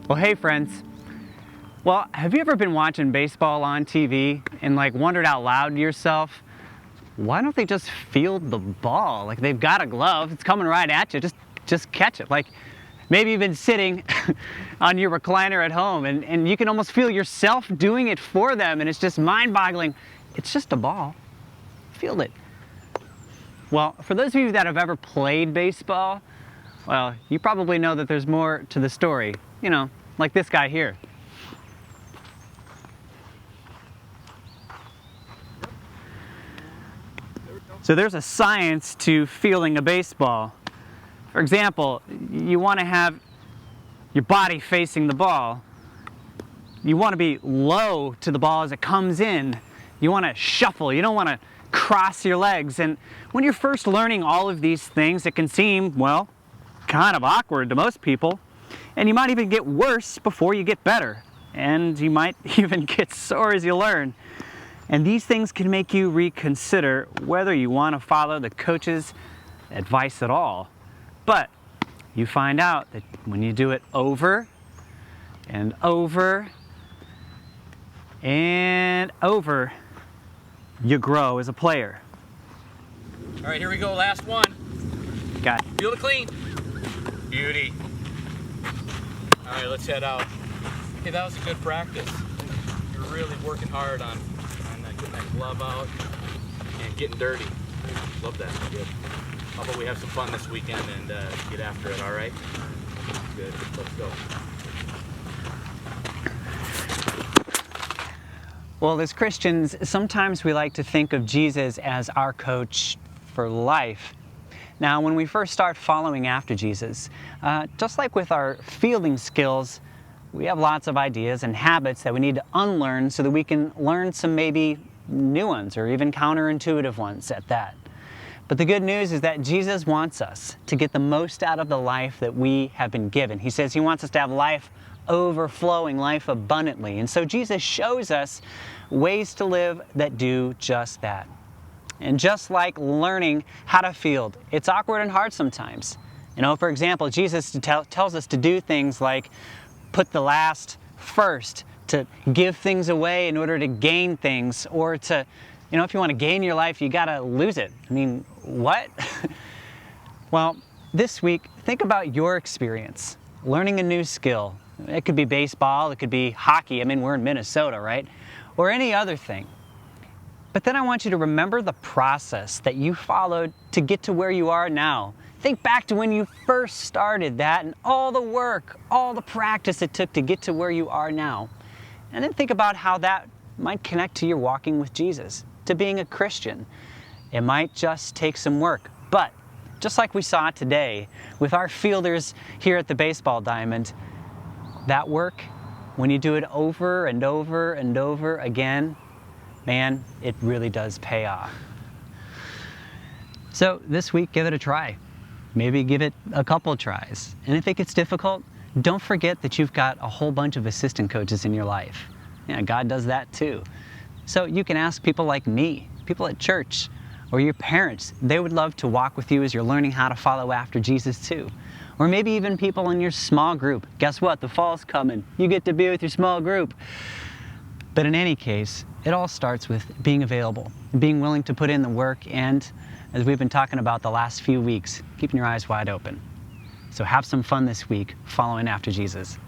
Well, hey friends. Well, have you ever been watching baseball on TV and wondered out loud to yourself, why don't they just field the ball? Like they've got a glove, it's coming right at you, just catch it. Like maybe you've been sitting on your recliner at home and you can almost feel yourself doing it for them, and it's just mind-boggling. It's just a ball. Field it. Well, for those of you that have ever played baseball, well, you probably know that there's more to the story. You know, like this guy here. So there's a science to fielding a baseball. For example, you want to have your body facing the ball. You want to be low to the ball as it comes in. You want to shuffle. You don't want to cross your legs. And when you're first learning all of these things, it can seem, well, kind of awkward to most people. And you might even get worse before you get better. And you might even get sore as you learn. And these things can make you reconsider whether you want to follow the coach's advice at all. But you find out that when you do it over and over and over, you grow as a player. All right, here we go, last one. Got it. Field it clean. Beauty. All right, let's head out. Hey, that was a good practice. You're really working hard on getting that glove out and getting dirty. Love that. Good. How about we have some fun this weekend and get after it, all right? Good. Let's go. Well, as Christians, sometimes we like to think of Jesus as our coach for life. Now, when we first start following after Jesus, just like with our fielding skills, we have lots of ideas and habits that we need to unlearn so that we can learn some maybe new ones or even counterintuitive ones at that. But the good news is that Jesus wants us to get the most out of the life that we have been given. He says He wants us to have life overflowing, life abundantly. And so Jesus shows us ways to live that do just that. And just like learning how to field, it's awkward and hard sometimes. You know, for example, Jesus tells us to do things like put the last first, to give things away in order to gain things, or to, you know, if you want to gain your life, you got to lose it. I mean, what? Well, this week, think about your experience learning a new skill. It could be baseball, it could be hockey. I mean, we're in Minnesota, right? Or any other thing. But then I want you to remember the process that you followed to get to where you are now. Think back to when you first started that and all the work, all the practice it took to get to where you are now. And then think about how that might connect to your walking with Jesus, to being a Christian. It might just take some work, but just like we saw today with our fielders here at the baseball diamond, that work, when you do it over and over and over again, man, it really does pay off. So this week, give it a try. Maybe give it a couple tries. And if it gets difficult, don't forget that you've got a whole bunch of assistant coaches in your life. Yeah, God does that too. So you can ask people like me, people at church, or your parents. They would love to walk with you as you're learning how to follow after Jesus too. Or maybe even people in your small group. Guess what? The fall's coming. You get to be with your small group. But in any case, it all starts with being available, being willing to put in the work, and as we've been talking about the last few weeks, keeping your eyes wide open. So have some fun this week following after Jesus.